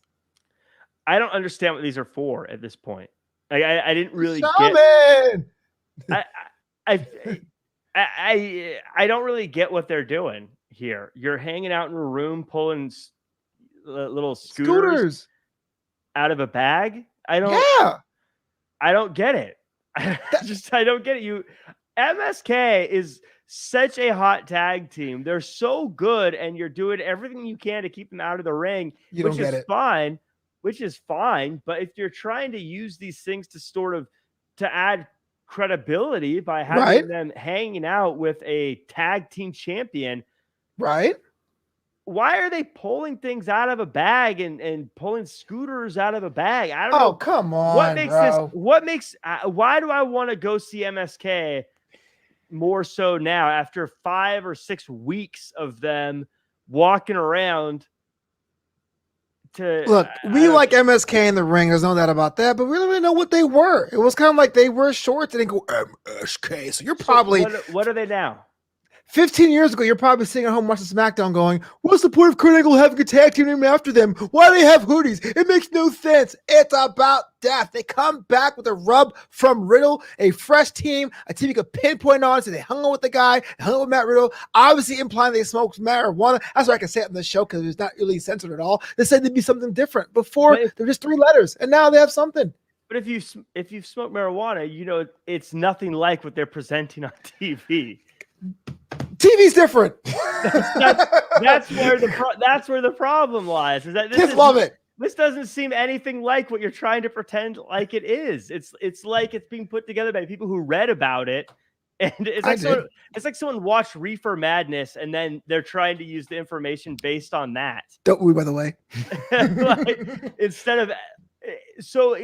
I don't understand what these are for at this point. I didn't really Shaman! I don't really get what they're doing here. You're hanging out in a room pulling little scooters out of a bag. I don't get it. I don't get it. MSK is such a hot tag team. They're so good, and you're doing everything you can to keep them out of the ring, which is fine. But if you're trying to use these things to add credibility by having them hanging out with a tag team champion, right? Why are they pulling things out of a bag and pulling scooters out of a bag? I don't know. Oh, come on. Why do I want to go see MSK more so now after 5 or 6 weeks of them walking around? Look, we like MSK in the ring. There's no doubt about that, but we don't really know what they were. It was kind of like they were shorts and they go MSK. So you're probably what are they now? 15 years ago, you're probably sitting at home watching SmackDown going, what's the point of Kurt Angle having a tag team name after them? Why do they have hoodies? It makes no sense. It's about death. They come back with a rub from Riddle, a fresh team, a team you could pinpoint on. So they hung out with the guy, they hung out with Matt Riddle, obviously implying they smoked marijuana. That's why I can say it on the show because it was not really censored at all. They said there'd be something different. Before, they're just 3 letters, and now they have something. But if you've smoked marijuana, you know it's nothing like what they're presenting on TV. TV's different. That's where the problem lies. Is that Kids love it. This doesn't seem anything like what you're trying to pretend like it is. It's like it's being put together by people who read about it, and it's like someone watched Reefer Madness and then they're trying to use the information based on that. Don't we, by the way? Like, instead of so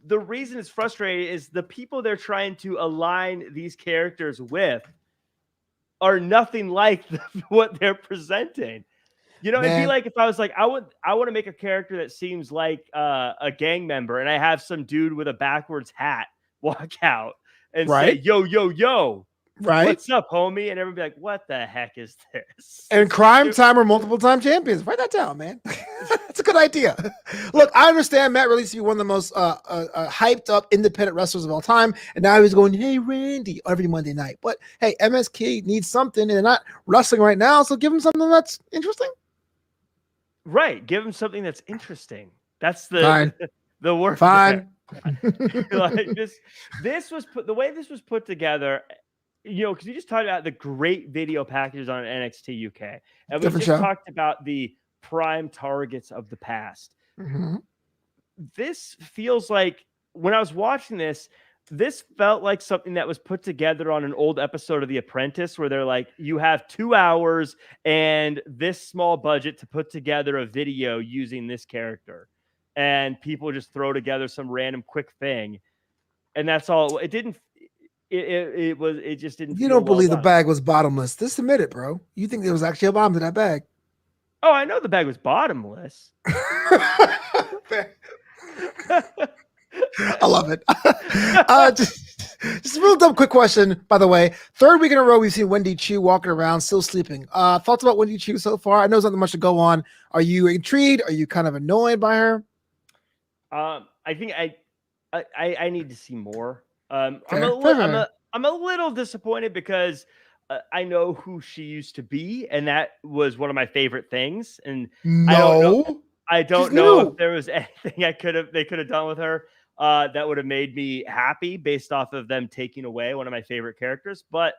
the reason it's frustrating is the people they're trying to align these characters with are nothing like what they're presenting. You know, it'd be like if I was like, I want to make a character that seems like a gang member, and I have some dude with a backwards hat walk out and say, yo, yo, yo. Right. What's up, homie? And everybody be like, what the heck is this? And Crime Time are multiple time champions. Write that down, man. That's a good idea. Look, I understand Matt Riddle used to be one of the most hyped up independent wrestlers of all time. And now he's going, hey, Randy, every Monday night. But hey, MSK needs something and they're not wrestling right now. So give him something that's interesting. Right. Give him something that's interesting. That's the word. Fine. Like this was the way this was put together. You know, because we just talked about the great video packages on NXT UK, and we just talked about the prime targets of the past. Mm-hmm. This feels like when I was watching this felt like something that was put together on an old episode of The Apprentice, where they're like, you have 2 hours and this small budget to put together a video using this character, and people just throw together some random quick thing, and that's all. It didn't. It just didn't. You don't believe the bag was bottomless. Just admit it, bro. You think there was actually a bottom to that bag? Oh, I know the bag was bottomless. I love it. Just a real dumb quick question, by the way. 3rd week in a row, we've seen Wendy Chu walking around, still sleeping. Thoughts about Wendy Chu so far? I know there's not much to go on. Are you intrigued? Are you kind of annoyed by her? I think I need to see more. I'm a little disappointed because I know who she used to be, and that was one of my favorite things. And I don't know if there was anything they could have done with her that would have made me happy based off of them taking away one of my favorite characters. But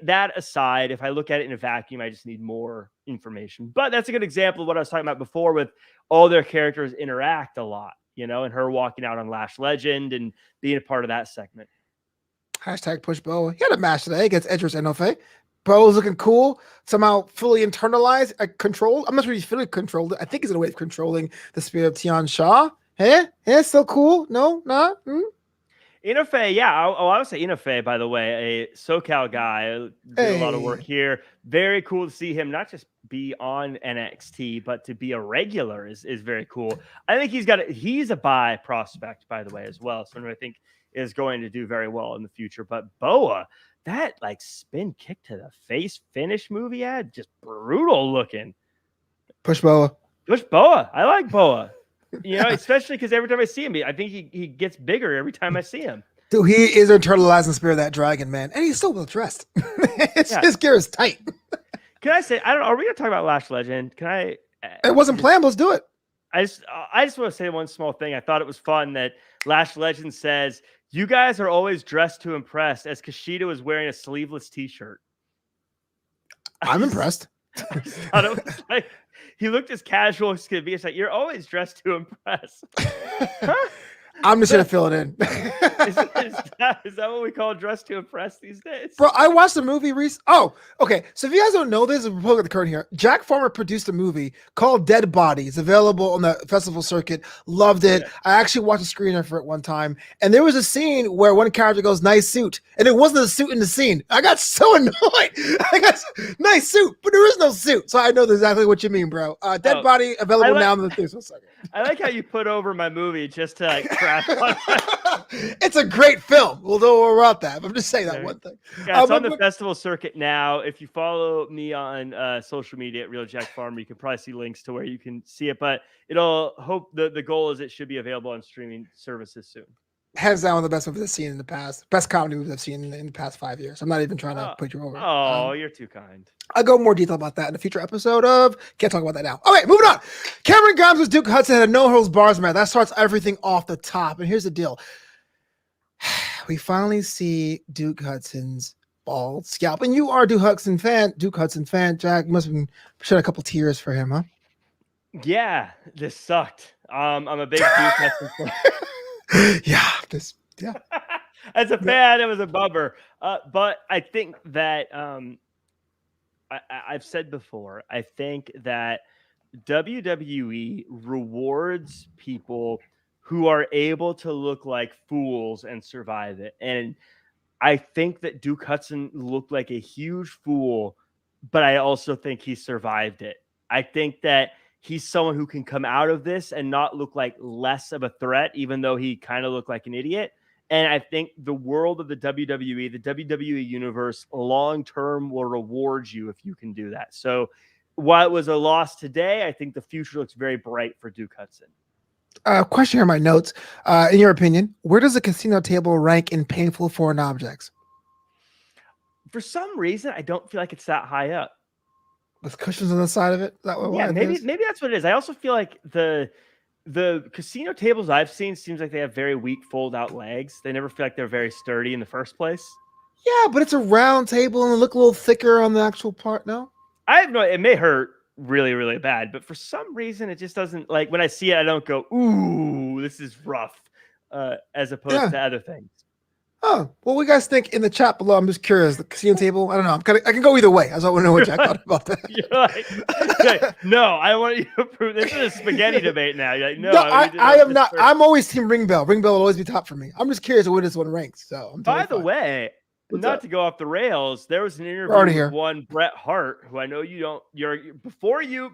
that aside, if I look at it in a vacuum, I just need more information. But that's a good example of what I was talking about before, with all their characters interact a lot. You know, and her walking out on Lash Legend and being a part of that segment. Hashtag push Boa. He had a match today against Edris Enofe. Boa's looking cool. Somehow fully internalized, controlled. I'm not sure he's fully controlled. I think he's in a way of controlling the spirit of Tian Shaw. Hey, still cool. No, not. Enofe, yeah. I would say Enofe, by the way, a SoCal guy, did a lot of work here. Very cool to see him not just be on NXT, but to be a regular is very cool. I think he's a buy prospect, by the way, as well. Someone who I think is going to do very well in the future. But Boa, that like spin kick to the face finish move he had, just brutal looking. Push Boa. I like Boa. You know, especially because every time I see him, I think he gets bigger every time I see him. Dude, he is internalizing the spirit of that dragon, man. And he's so well dressed. His gear is tight. Can I say, I don't know, are we going to talk about Lash Legend? Can I? It wasn't planned, let's do it. I just want to say one small thing. I thought it was fun that Lash Legend says, you guys are always dressed to impress, as Kushida was wearing a sleeveless t-shirt. I'm impressed. I just thought it was like, he looked as casual as could be. It's like, you're always dressed to impress. Huh? I'm just going to fill it in. Is that what we call dress to impress these days? Bro, I watched a movie recently. Oh, okay. So if you guys don't know this, we're pulling the curtain here. Jack Farmer produced a movie called Dead Body. It's available on the festival circuit. Loved it. Yeah. I actually watched a screener for it one time. And there was a scene where one character goes, nice suit. And it wasn't a suit in the scene. I got so annoyed. I got nice suit, but there is no suit. So I know exactly what you mean, bro. Dead Body available now on the festival circuit. I like how you put over my movie just to like crap on It's a great film. We'll know more about that. I'm just saying that one thing. Yeah, it's on the festival circuit now. If you follow me on social media at Real Jack Farmer, you can probably see links to where you can see it. But the goal is it should be available on streaming services soon. Hands down, one of the best movies I've seen in the past. Best comedy movies I've seen in the past 5 years. I'm not even trying to put you over. Oh, you're too kind. I'll go more detail about that in a future episode of. Can't talk about that now. Okay, moving on. Cameron Grimes with Duke Hudson had a no-holds bars match. That starts everything off the top. And here's the deal. We finally see Duke Hudson's bald scalp. And you are a Duke Hudson fan, Jack. You must have shed a couple tears for him, huh? Yeah, this sucked. I'm a big Duke Hudson fan. Yeah. As a fan, it was a bummer. But I think that I've said before, I think that WWE rewards people who are able to look like fools and survive it. And I think that Duke Hudson looked like a huge fool, but I also think he survived it. I think that he's someone who can come out of this and not look like less of a threat, even though he kind of looked like an idiot. And I think the world of the WWE universe long-term will reward you if you can do that. So while it was a loss today, I think the future looks very bright for Duke Hudson. Question here in my notes. In your opinion, where does the casino table rank in painful foreign objects? For some reason, I don't feel like it's that high up. With cushions on the side of it? Maybe that's what it is. I also feel like the casino tables I've seen seems like they have very weak fold-out legs. They never feel like they're very sturdy in the first place. Yeah, but it's a round table and it look a little thicker on the actual part, no? I have no. It may hurt really, really bad, but for some reason, it just doesn't, like, when I see it, I don't go, ooh, this is rough, as opposed to other things. Oh, well, what you guys think in the chat below? I'm just curious. The casino table, I don't know. I can go either way. I just want to know what Jack thought about that. You're like, no, I want you to prove this is a spaghetti debate now. You're like, no, I am not. I'm always team ring bell. Ring bell will always be top for me. I'm just curious where this one ranks. So, by the way, not to go off the rails, there was an interview with one Bret Hart, who I know you don't. Before you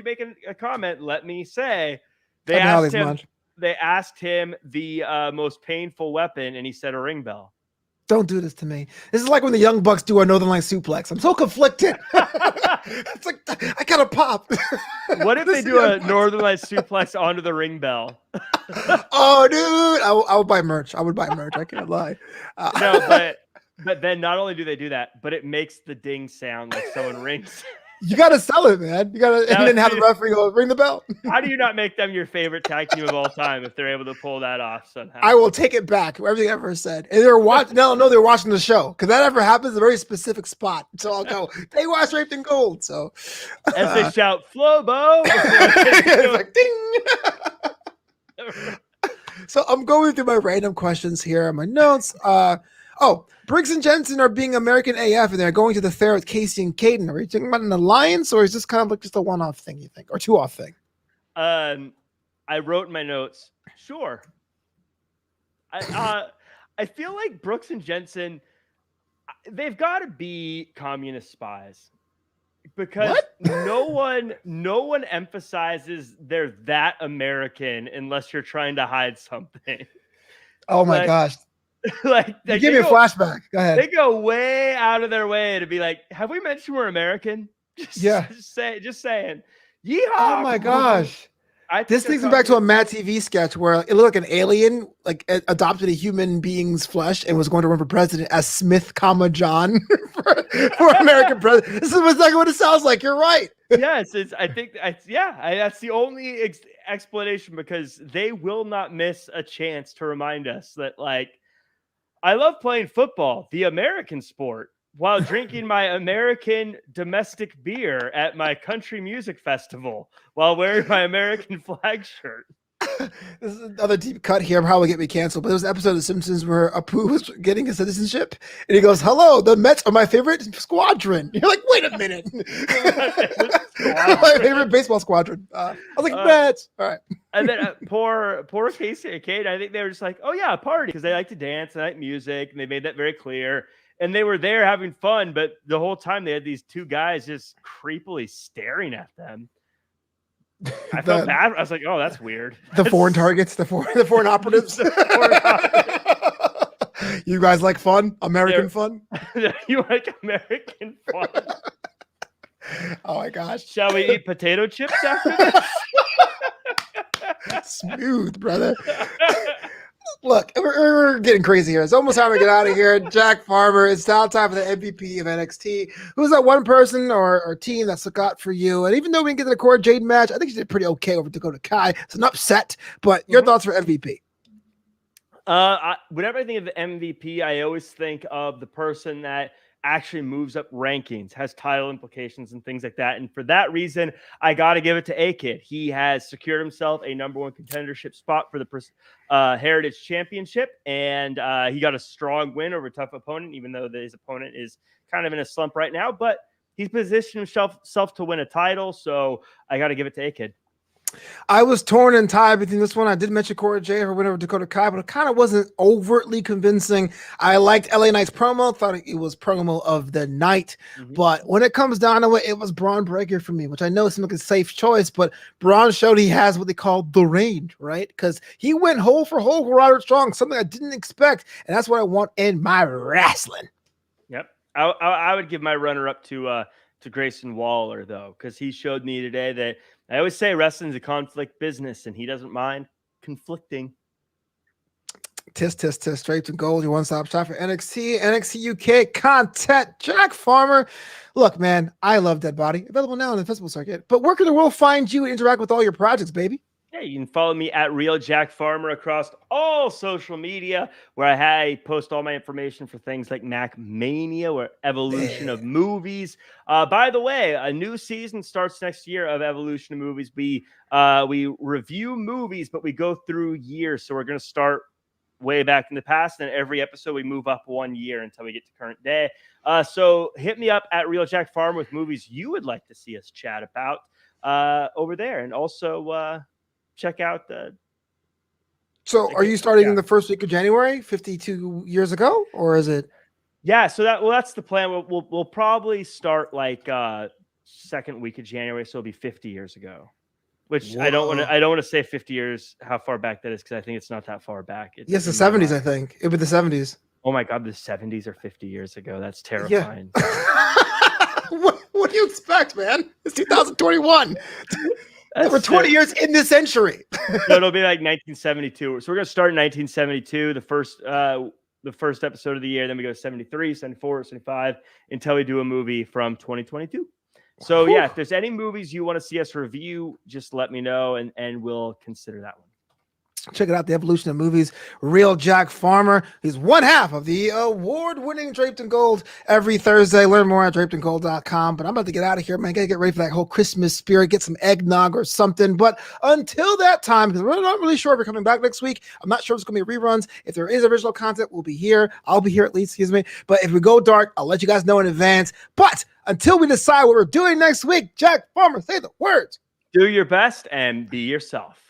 make a comment, let me say they asked him the most painful weapon, and he said a ring bell. Don't do this to me. This is like when the Young Bucks do a Northern Light suplex. I'm so conflicted. It's like I gotta pop. What if they do a Northern Light suplex onto the ring bell? Oh, dude, I would buy merch. I can't lie. No, but then not only do they do that, but it makes the ding sound like someone rings. You got to sell it, man. You got to, and then have the referee go ring the bell. How do you not make them your favorite tag team of all time if they're able to pull that off somehow? I will take it back. Everything I ever said. And they're watching. No, they're watching the show because that ever happens a very specific spot. So I'll go. They watch Draped in Gold. So as they shout Flobo, it's like ding. So I'm going through my random questions here on my notes. Briggs and Jensen are being American AF, and they're going to the fair with Casey and Caden. Are you talking about an alliance, or is this kind of like just a one-off thing, you think, or two-off thing? I wrote in my notes, sure. I feel like Brooks and Jensen, they've got to be communist spies, because no one emphasizes they're that American unless you're trying to hide something. Oh my gosh. Give me a flashback. Go ahead. They go way out of their way to be like, have we mentioned we're American? Just saying. Yeehaw! Oh my gosh. This takes me back to a Mad TV sketch where it looked like an alien adopted a human being's flesh and was going to run for president as Smith, John for American president. This is exactly what it sounds like. You're right. Yes, that's the only explanation, because they will not miss a chance to remind us that, like, I love playing football, the American sport, while drinking my American domestic beer at my country music festival while wearing my American flag shirt. This is another deep cut here, probably get me canceled, but there was an episode of Simpsons where Apu was getting his citizenship, and he goes, "Hello, the Mets are my favorite squadron." You're like, wait a minute. My favorite baseball squadron. I was like, Mets. All right. And then poor Casey and Kate, I think they were just like, oh yeah, a party, because they like to dance and like music, and they made that very clear. And they were there having fun, but the whole time they had these two guys just creepily staring at them. I felt bad. I was like, oh, that's weird. The foreign targets, the foreign operatives. You guys like fun? American fun? You like American fun? Oh my gosh. Shall we eat potato chips after this? Smooth, brother. Look, we're getting crazy here. It's almost time to get out of here. Jack Farmer, it's now time for the MVP of NXT. Who's that one person or team that stuck out for you? And even though we didn't get to the Cora Jade match, I think she did pretty okay over Dakota Kai. It's an upset, but your thoughts for MVP? Whenever I think of the MVP, I always think of the person that actually moves up rankings, has title implications and things like that. And for that reason, I got to give it to A-Kid. He has secured himself a #1 contendership spot for the Heritage Championship. And he got a strong win over a tough opponent, even though his opponent is kind of in a slump right now. But he's positioned himself to win a title. So I got to give it to A-Kid. I was torn and tied between this one. I did mention Cora Jade, her win over Dakota Kai, but it kind of wasn't overtly convincing. I liked LA Knight's promo, thought it was promo of the night. But when it comes down to it, it was Bron Breakker for me, which I know seems like a safe choice, but Bron showed he has what they call the range, right? Because he went hole for hole with Roderick Strong, something I didn't expect, and that's what I want in my wrestling. Yep. I would give my runner-up to Grayson Waller, though, because he showed me today that I always say wrestling's a conflict business, and he doesn't mind conflicting. Tisk. Draped in Gold, your one-stop shop for NXT, NXTUK content. Jack Farmer. Look, man, I love Dead Body. Available now on the festival circuit. But where can the world find you and interact with all your projects, baby? Yeah, you can follow me at Real Jack Farmer across all social media, where I post all my information for things like Mac Mania or Evolution of Movies. By the way, a new season starts next year of Evolution of Movies. We review movies, but we go through years. So we're going to start way back in the past, and every episode we move up 1 year until we get to current day. So hit me up at Real Jack Farmer with movies you would like to see us chat about over there, and also check out the. So are you starting in the first week of January, 52 years ago, or is it? Yeah, so that's the plan. We'll probably start like second week of January, so it'll be 50 years ago. Which I don't want to say 50 years how far back that is, because I think it's not that far back. Yes, the 70s, I think. It was the 70s. Oh my God, the 70s are 50 years ago. That's terrifying. Yeah. What do you expect, man? It's 2021. We're 20 years in this century. So it'll be like 1972. So we're going to start in 1972, the first episode of the year. Then we go 73, 74, 75, until we do a movie from 2022. So yeah, if there's any movies you want to see us review, just let me know, and we'll consider that one. Check it out, the Evolution of Movies. Real Jack Farmer. He's one half of the award-winning Draped in Gold every Thursday. Learn more at drapedingold.com. But I'm about to get out of here, man. Gotta get ready for that whole Christmas spirit, get some eggnog or something. But until that time, because we're not really sure if we're coming back next week. I'm not sure if it's going to be reruns. If there is original content, we'll be here. I'll be here at least, excuse me. But if we go dark, I'll let you guys know in advance. But until we decide what we're doing next week, Jack Farmer, say the words. Do your best and be yourself.